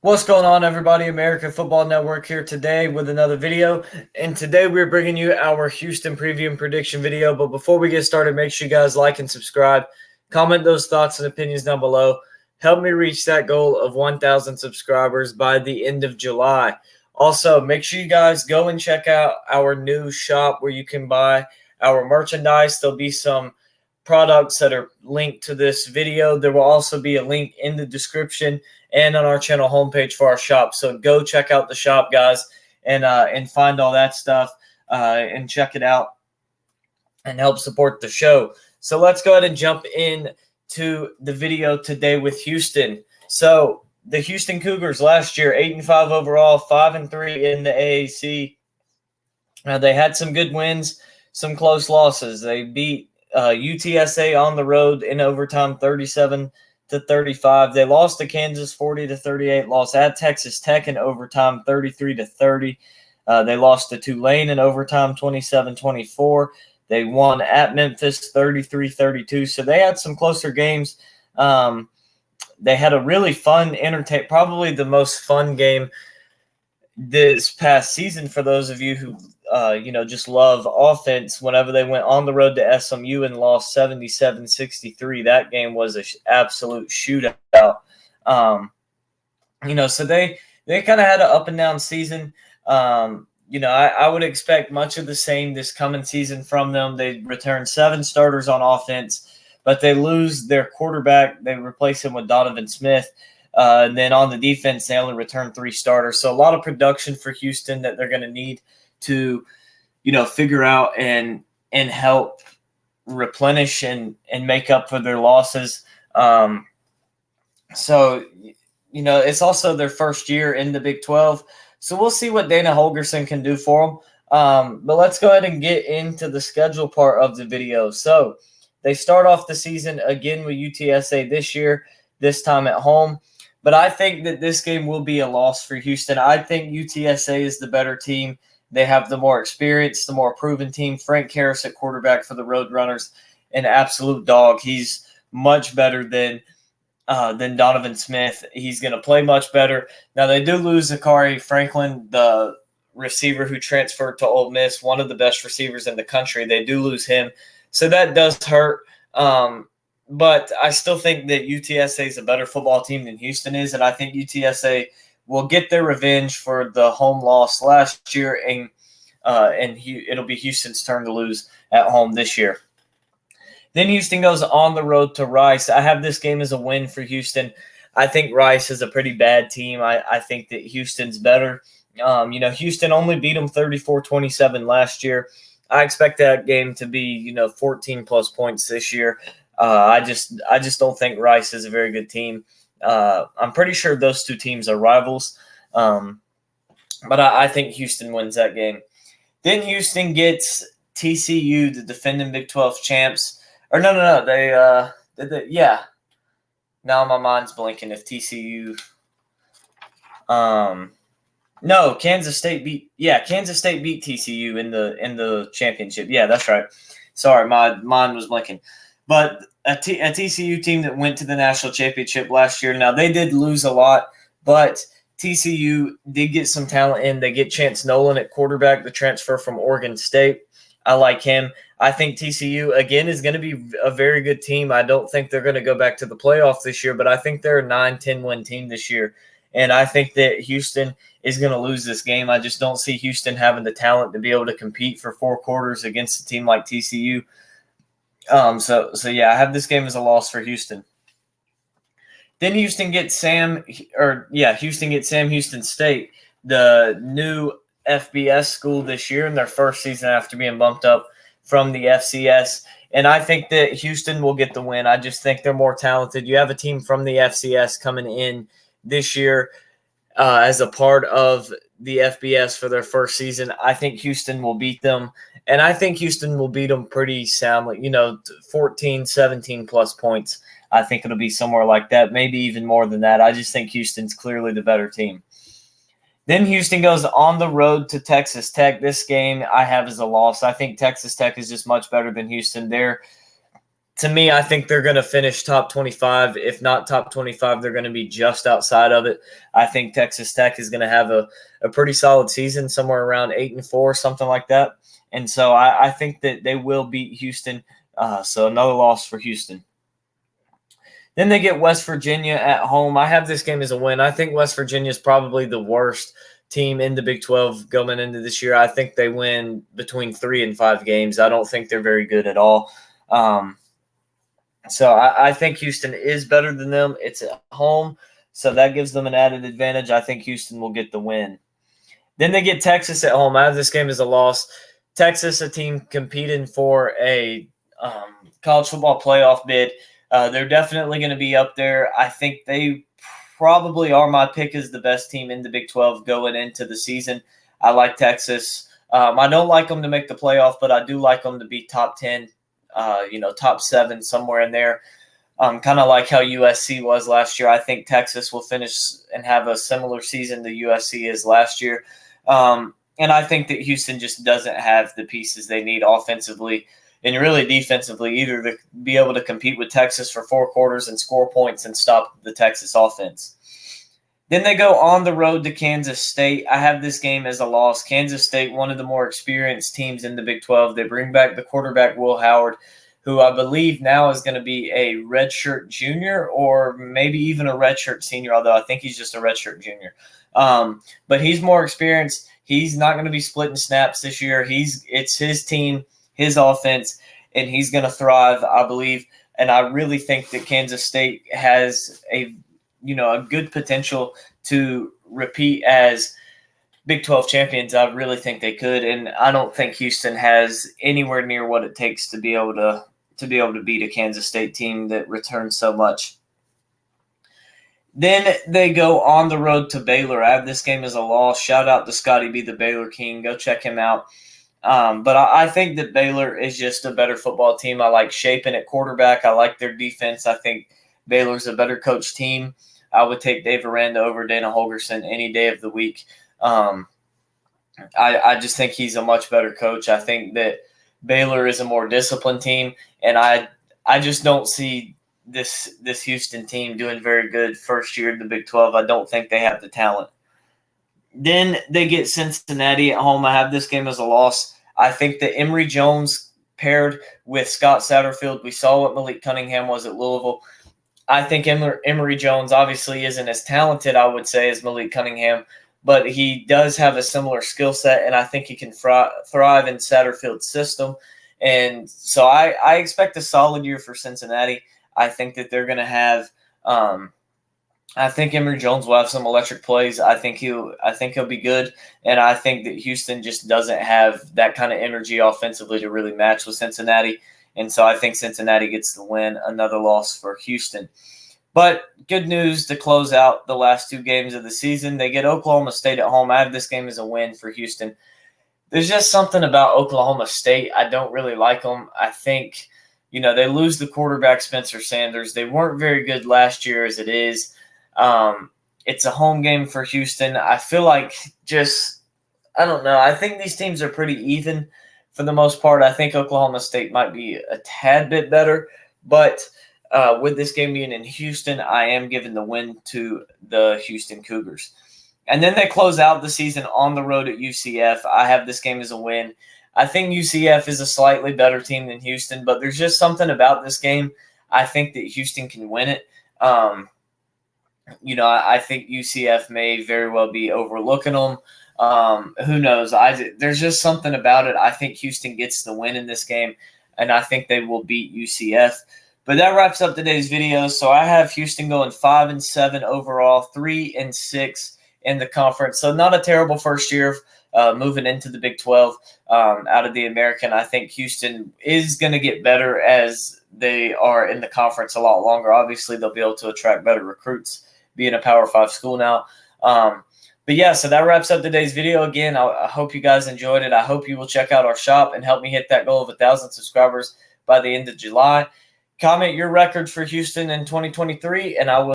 What's going on, everybody? American Football Network here today with another video. And today we're bringing you our Houston preview and prediction video. But before we get started, make sure you guys like and subscribe. Comment those thoughts and opinions down below. Help me reach that goal of 1,000 subscribers by the end of July. Also, make sure you guys go and check out our new shop where you can buy our merchandise. There'll be some products that are linked to this video. There will also be a link in the description and on our channel homepage for our shop. So go check out the shop, guys, and find all that stuff and check it out and help support the show. So let's go ahead and jump in to the video today with Houston. So the Houston Cougars last year, 8-5 overall, 5-3 in the AAC. They had some good wins, some close losses. They beat UTSA on the road in overtime, 37-35. They lost to Kansas 40-38. Lost at Texas Tech in overtime, 33-30. They lost to Tulane in overtime, 27-24. They won at Memphis, 33-32. So they had some closer games. They had a really fun, probably the most fun game this past season for those of you who just love offense. Whenever they went on the road to SMU and lost 77-63, that game was an absolute shootout. So they kind of had an up and down season. I would expect much of the same this coming season from them. They return 7 starters on offense, but they lose their quarterback. They replace him with Donovan Smith. And then on the defense, they only return 3 starters. So a lot of production for Houston that they're going to need to, figure out and help replenish and make up for their losses. It's also their first year in the Big 12. So we'll see what Dana Holgorsen can do for them. But let's go ahead and get into the schedule part of the video. So they start off the season again with UTSA this year, this time at home. But I think that this game will be a loss for Houston. I think UTSA is the better team. They have the more experience, the more proven team. Frank Harris at quarterback for the Roadrunners, an absolute dog. He's much better than Donovan Smith. He's going to play much better. Now, they do lose Zachary Franklin, the receiver who transferred to Ole Miss, one of the best receivers in the country. They do lose him. So that does hurt. But I still think that UTSA is a better football team than Houston is, and I think UTSA will get their revenge for the home loss last year, and it'll be Houston's turn to lose at home this year. Then Houston goes on the road to Rice. I have this game as a win for Houston. I think Rice is a pretty bad team. I think that Houston's better. Houston only beat them 34-27 last year. I expect that game to be, 14-plus points this year. I just don't think Rice is a very good team. I'm pretty sure those two teams are rivals, but I think Houston wins that game. Then Houston gets TCU, the defending Big 12 champs. Or no, Now my mind's blinking. If TCU, no, Kansas State beat TCU in the championship. Yeah, that's right. Sorry, my mind was blinking. But a TCU team that went to the national championship last year. Now, they did lose a lot, but TCU did get some talent in. They get Chance Nolan at quarterback, the transfer from Oregon State. I like him. I think TCU, again, is going to be a very good team. I don't think they're going to go back to the playoffs this year, but I think they're a 9-10 win team this year. And I think that Houston is going to lose this game. I just don't see Houston having the talent to be able to compete for 4 quarters against a team like TCU. I have this game as a loss for Houston. Then Houston gets Sam Houston State, the new FBS school this year in their first season after being bumped up from the FCS. And I think that Houston will get the win. I just think they're more talented. You have a team from the FCS coming in this year as a part of the FBS for their first season. I think Houston will beat them. And I think Houston will beat them pretty soundly, 14, 17-plus points. I think it'll be somewhere like that, maybe even more than that. I just think Houston's clearly the better team. Then Houston goes on the road to Texas Tech. This game I have as a loss. I think Texas Tech is just much better than Houston. They're To me, I think they're going to finish top 25. If not top 25, they're going to be just outside of it. I think Texas Tech is going to have a pretty solid season, somewhere around 8-4, something like that. And so I think that they will beat Houston. So another loss for Houston. Then they get West Virginia at home. I have this game as a win. I think West Virginia is probably the worst team in the Big 12 going into this year. I think they win between 3 and 5 games. I don't think they're very good at all. So I think Houston is better than them. It's at home, so that gives them an added advantage. I think Houston will get the win. Then they get Texas at home. I have this game as a loss. Texas, a team competing for a college football playoff bid. They're definitely going to be up there. I think they probably are my pick as the best team in the Big 12 going into the season. I like Texas. I don't like them to make the playoff, but I do like them to be top 10. Top 7, somewhere in there. Kind of like how USC was last year. I think Texas will finish and have a similar season to USC as last year. And I think that Houston just doesn't have the pieces they need offensively and really defensively either to be able to compete with Texas for 4 quarters and score points and stop the Texas offense. Then they go on the road to Kansas State. I have this game as a loss. Kansas State, one of the more experienced teams in the Big 12. They bring back the quarterback, Will Howard, who I believe now is going to be a redshirt junior or maybe even a redshirt senior, although I think he's just a redshirt junior. But he's more experienced. He's not going to be splitting snaps this year. It's his team, his offense, and he's going to thrive, I believe. And I really think that Kansas State has a good potential to repeat as Big 12 champions. I really think they could, and I don't think Houston has anywhere near what it takes to be able to beat a Kansas State team that returns so much. Then they go on the road to Baylor. I have this game as a loss. Shout out to Scotty B, the Baylor King. Go check him out. But I think that Baylor is just a better football team. I like Shapen at quarterback. I like their defense. I think Baylor's a better coached team. I would take Dave Aranda over Dana Holgorsen any day of the week. I just think he's a much better coach. I think that Baylor is a more disciplined team, and I just don't see this Houston team doing very good first year in the Big 12. I don't think they have the talent. Then they get Cincinnati at home. I have this game as a loss. I think that Emory Jones paired with Scott Satterfield, we saw what Malik Cunningham was at Louisville. I think Emory Jones obviously isn't as talented, I would say, as Malik Cunningham, but he does have a similar skill set, and I think he can thrive in Satterfield's system. And so I expect a solid year for Cincinnati. I think that they're going to have I think Emory Jones will have some electric plays. I think he'll be good, and I think that Houston just doesn't have that kind of energy offensively to really match with Cincinnati. And so I think Cincinnati gets the win, another loss for Houston. But good news to close out the last 2 games of the season. They get Oklahoma State at home. I have this game as a win for Houston. There's just something about Oklahoma State. I don't really like them. I think, they lose the quarterback, Spencer Sanders. They weren't very good last year as it is. It's a home game for Houston. I feel like I don't know. I think these teams are pretty even for the most part. I think Oklahoma State might be a tad bit better, but with this game being in Houston, I am giving the win to the Houston Cougars. And then they close out the season on the road at UCF. I have this game as a win. I think UCF is a slightly better team than Houston, but there's just something about this game. I think that Houston can win it. I think UCF may very well be overlooking them. Who knows? There's just something about it. I think Houston gets the win in this game, and I think they will beat UCF. But that wraps up today's video. So I have Houston going 5-7 overall, 3-6 in the conference. So not a terrible first year moving into the Big 12 out of the American. I think Houston is going to get better as they are in the conference a lot longer. Obviously, they'll be able to attract better recruits, being a Power 5 school now. But yeah, so that wraps up today's video. Again, I hope you guys enjoyed it. I hope you will check out our shop and help me hit that goal of 1,000 subscribers by the end of July. Comment your record for Houston in 2023, and I will